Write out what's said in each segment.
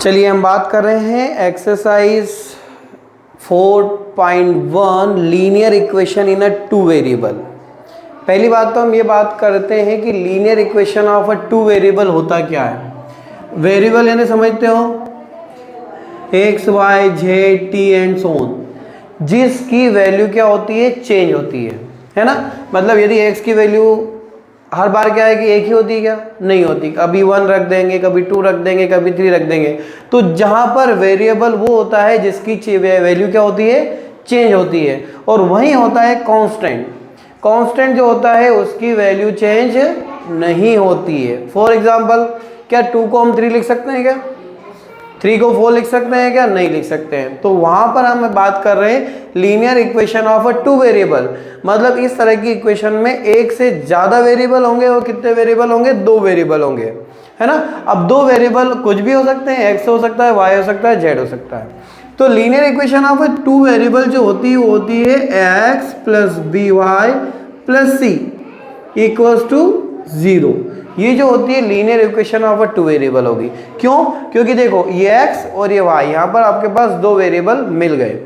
चलिए हम बात कर रहे हैं exercise 4.1 linear equation in a two variable. पहली बात तो हम ये बात करते हैं कि linear equation of a two variable होता क्या है। वेरिएबल यानी समझते हो x y z t and so on, जिसकी वैल्यू क्या होती है, चेंज होती है ना। मतलब यदि एक्स की वैल्यू हर बार क्या है कि एक ही होती है, क्या नहीं होती, कभी 1 रख देंगे, कभी 2 रख देंगे, कभी 3 रख देंगे। तो जहां पर वेरिएबल वो होता है जिसकी वैल्यू क्या होती है, चेंज होती है, और वहीं होता है कांस्टेंट। कांस्टेंट जो होता है उसकी वैल्यू चेंज नहीं होती है। फॉर एग्जांपल, क्या 2 को हम 3 लिख सकते हैं, क्या 3 को 4 लिख सकते हैं, क्या नहीं लिख सकते हैं। तो वहां पर हम बात कर रहे हैं linear equation of a two variable. मतलब इस तरह की इक्वेशन में एक से ज्यादा वेरिएबल होंगे, और कितने वेरिएबल होंगे, 2 वेरिएबल होंगे, है ना। अब 2 वेरिएबल कुछ भी हो सकते हैं, एक्स हो सकता है, वाई हो सकता है, जेड हो सकता है। तो linear equation of a two variable जो होती है वो होती है x plus B Y plus c equals to 0। ये जो होती है linear equation of a two variable होगी। क्यों? क्योंकि देखो ये x और ये y, यहाँ पर आपके पास 2 वेरिएबल मिल गए,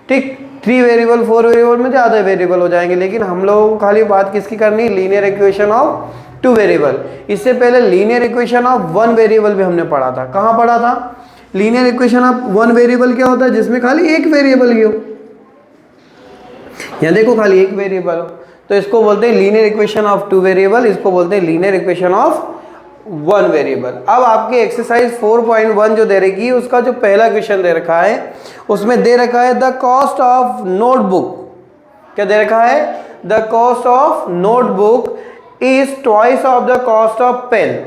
ठीक। 3 वेरिएबल 4 वेरिएबल में ज़्यादा वेरिएबल हो जाएंगे, लेकिन हम लोगों को खाली बात किसकी करनी है, linear equation of two variable. इससे पहले लीनियर इक्वेशन ऑफ 1 वेरिएबल भी हमने पढ़ा था। कहाँ पढ़ा था? लीनियर इक्वेशन ऑफ 1 वेरिएबल क्या होता है, जिसमें खाली एक वेरिएबल ही हो। यहाँ देखो खाली एक वेरिएबल हो, तो इसको बोलते हैं linear equation of two variable, इसको बोलते हैं लीनियर इक्वेशन ऑफ 1 वेरिएबल। अब आपके एक्सरसाइज 4.1 जो दे रखी है, उसका जो पहला क्वेश्चन दे रखा है उसमें दे रखा है द कॉस्ट ऑफ नोटबुक। क्या दे रखा है? The cost of notebook is twice of the cost of pen.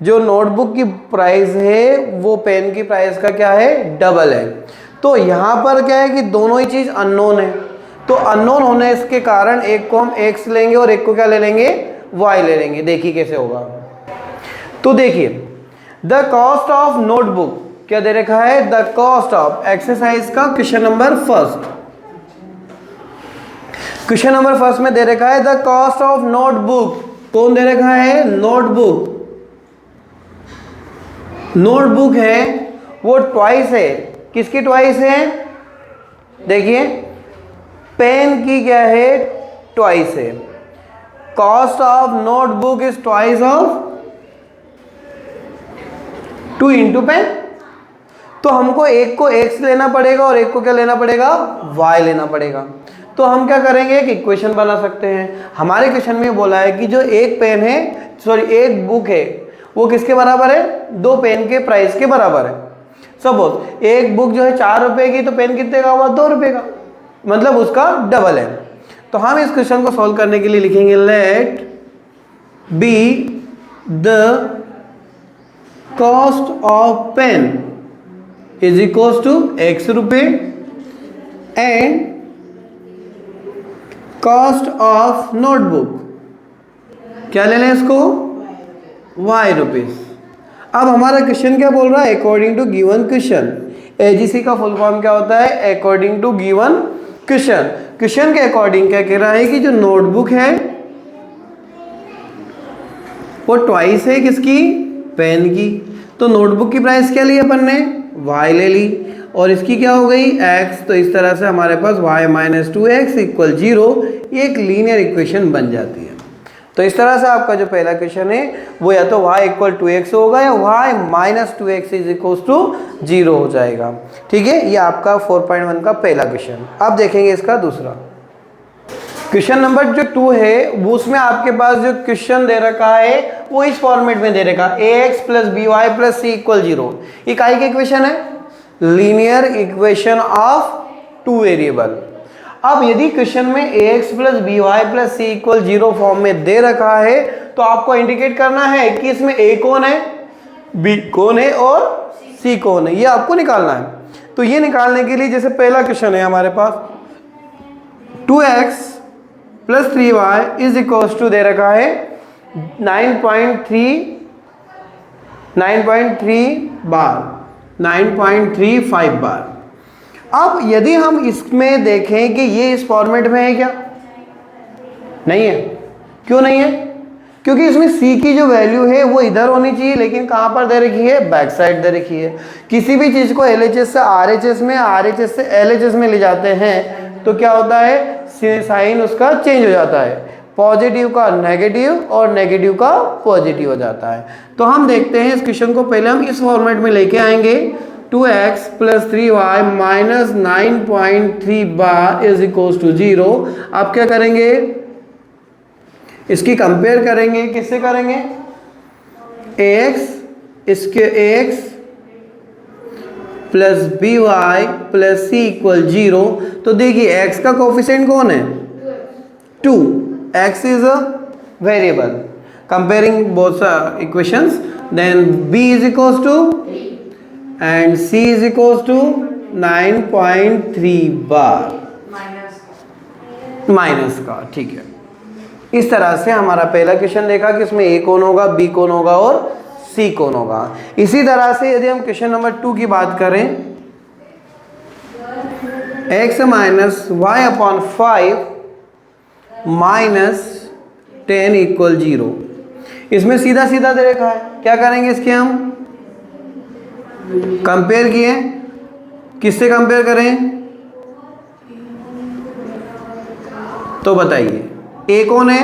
जो नोटबुक की प्राइस है वो पेन की प्राइस का क्या है, डबल है। तो यहां पर क्या है कि दोनों ही चीज अननोन है, तो अननोन होने के कारण एक को हम x लेंगे और एक को क्या ले लेंगे, y ले लेंगे। देखिए कैसे होगा। तो देखिए द कॉस्ट ऑफ नोटबुक क्या दे रखा है, द कॉस्ट ऑफ एक्सरसाइज का question number first, question number first में दे रखा है द कॉस्ट ऑफ नोटबुक। कौन दे रखा है? नोटबुक। नोटबुक है वो ट्वाइस है। किसकी ट्वाइस है? देखिए पेन की क्या है, ट्वाइस है। Cost of notebook is twice of 2 into pen. तो हमको एक को x लेना पड़ेगा और एक को क्या लेना पड़ेगा, y लेना पड़ेगा। तो हम क्या करेंगे, एक इक्वेशन बना सकते हैं। हमारे क्वेश्चन में बोला है कि जो एक पेन है, सॉरी एक बुक है, वो किसके बराबर है, 2 पेन के प्राइस के बराबर है। सपोज एक बुक जो है 4 रुपए की, तो पेन कितने का हुआ, 2 रुपए का, मतलब उसका डबल है। तो हम इस क्वेश्चन को सॉल्व करने के लिए लिखेंगे let be the cost of pen is equals to x रुपए एंड कॉस्ट ऑफ नोटबुक क्या ले लें इसको, y रुपीस। अब हमारा क्वेश्चन क्या बोल रहा है, according to given question. AGC का फुल फॉर्म क्या होता है, according to given question. Question के अकॉर्डिंग क्या कह रहा है कि जो नोटबुक है वो ट्वाइस है किसकी, पेन की। तो नोटबुक की प्राइस क्या ली अपन ने, y ले ली, और इसकी क्या हो गई, x। तो इस तरह से हमारे पास y माइनस 2x इक्वल 0 एक लीनियर इक्वेशन बन जाती है। तो इस तरह से आपका जो पहला क्वेश्चन है वो या तो y इक्वल 2x होगा या y minus 2x is equal to 0 हो जाएगा। ठीक है, ये आपका 4.1 का पहला क्वेश्चन। अब देखेंगे इसका दूसरा क्वेश्चन नंबर जो 2 है, वो उसमें आपके पास जो क्वेश्चन दे रखा है वो इस फॉर्मेट में दे रखा है ax plus B Y plus C equal 0। ये काई के इक्वेशन है, linear equation of two variable. अब यदि क्वेश्चन में ax plus B Y plus C equal 0 form में दे रखा है, तो आपको इंडिकेट करना है कि इसमें a कौन है, b कौन है और c कौन है, ये आपको निकालना है। तो ये निकालने के लिए जैसे पहला क्वेश्चन है हमारे पास 2x plus 3y is equal to दे रखा है 9.35 बार। अब यदि हम इसमें देखें कि ये इस फॉर्मेट में है, क्या नहीं है। क्यों नहीं है? क्योंकि इसमें c की जो वैल्यू है वो इधर होनी चाहिए, लेकिन कहाँ पर दे रखी है, बैक साइड दे रखी है। किसी भी चीज़ को LHS से RHS में, RHS से LHS में ले जाते हैं तो क्या होता है, साइन उसका चेंज हो जाता है, पॉजिटिव का नेगेटिव और नेगेटिव का पॉजिटिव हो जाता है। तो हम देखते हैं इस क्वेश्चन को, पहले हम इस फॉर्मेट में लेके आएंगे, 2x + 3y - 9.3 bar is equals to 0। आप क्या करेंगे, इसकी कंपेयर करेंगे, किससे करेंगे, ax, इसके ax + by + c = 0। तो देखिए x का कोफिशिएंट कौन है, 2, x is a variable, comparing both equations, then b is equals to and c is equals to 9.3 बार माइनस का, ठीक है। इस तरह से हमारा पहला क्वेश्चन देखा कि इसमें a कौन होगा, b कौन होगा और c कौन होगा। इसी तरह से यदि हम क्वेश्चन नंबर 2 की बात करें, x - y/5 - 10 = 0। इसमें सीधा सीधा दे रखा है, क्या करेंगे, इसके हम कंपेयर किए, किससे कंपेयर करें, तो बताइए a कौन है,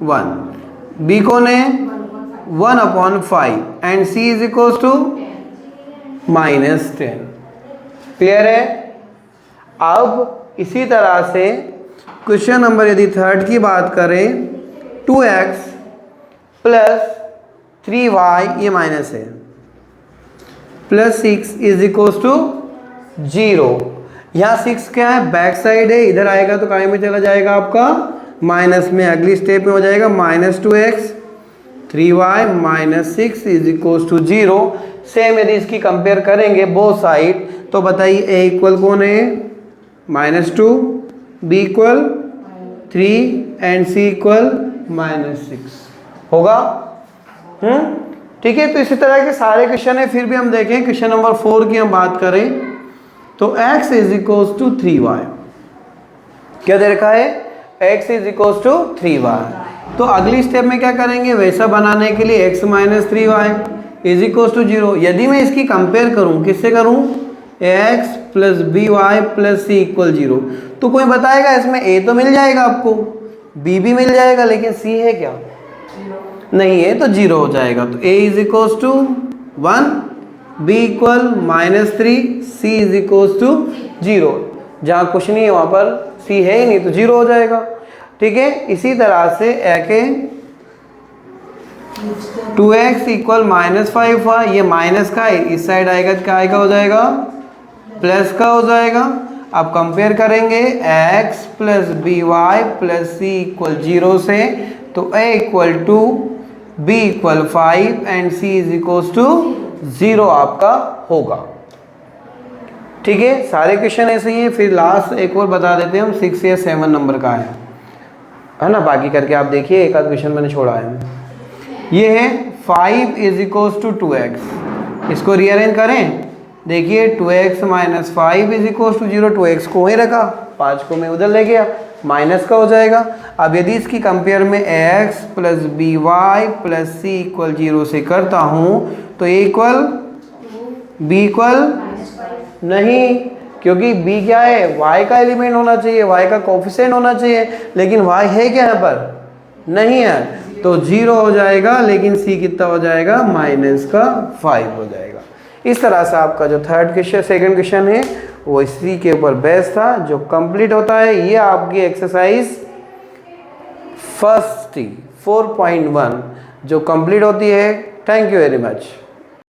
1, b कौन है, 1/5 and c is equals to -10। Clear है। अब इसी तरह से क्वेश्चन नंबर यदि 3 की बात करें, 2x + 3y, ये माइनस है, +6 इज इक्वल्स टू 0। यहाँ 6 क्या है, बैक साइड है, इधर आएगा तो काय में चला जाएगा आपका, माइनस में, अगली स्टेप में हो जाएगा -2x 3y - 6 is equals to 0। Same यदि इसकी कंपेयर करेंगे बोथ साइड, तो बताइए a इक्वल कौन है, -2, b equal 3 and c equal -6 होगा। ठीक है। तो इसी तरह के सारे क्वेश्चन है। फिर भी हम देखें क्वेश्चन नंबर 4 की हम बात करें तो x is equals to 3y, क्या दे रखा है, x is equals to 3y। तो अगली स्टेप में क्या करेंगे, वैसा बनाने के लिए x - 3y is equals to 0। यदि मैं इसकी कंपेयर करूं, किससे करूं, x + by + c = 0। तो कोई बताएगा इसमें a तो मिल जाएगा आपको, b भी मिल जाएगा, लेकिन c है क्या, नहीं है, तो 0 हो जाएगा। तो a is equals to 1, b equal -3, c is equals to 0। जहाँ कुछ नहीं है वहाँ पर c है ही नहीं, तो 0 हो जाएगा। ठीक है। इसी तरह से a के 2x = -5y, ये माइनस का है, इस साइड आएगा क्या आएगा, हो जाएगा प्लस का हो जाएगा। अब कंपेयर करेंगे x + by + c = 0 से, तो a = 2, b = 5 एंड c = 0 आपका होगा। ठीक है। सारे क्वेश्चन ऐसे ही हैं। फिर लास्ट एक और बता देते हैं हम, 6 या 7 नंबर का है ना, बाकी करके आप देखिए, एक आध क्वेश्चन मैंने छोड़ा है। ये है 5 = 2x, इसको रीअरेंज करें, देखिए 2x - 5 = 0, 2x को वहीं रखा, 5 को मैं उधर ले गया, माइनस का हो जाएगा। अब यदि इसकी कंपेयर में x + by + c = 0 से करता हूँ, तो a = b = नहीं, क्योंकि b क्या है, y का एलिमेंट होना चाहिए, y का कोफिशिएंट होना चाहिए, लेकिन y है क्या यहाँ पर, नहीं है, तो 0 हो जाएगा। लेकिन c कितना हो जाएगा, -5 हो जाएगा। इस तरह से आपका जो सेकंड क्वेश्चन है वो इसी के ऊपर बेस था, जो कंप्लीट होता है। ये आपकी एक्सरसाइज फर्स्ट 4.1 जो कंप्लीट होती है। Thank you very much.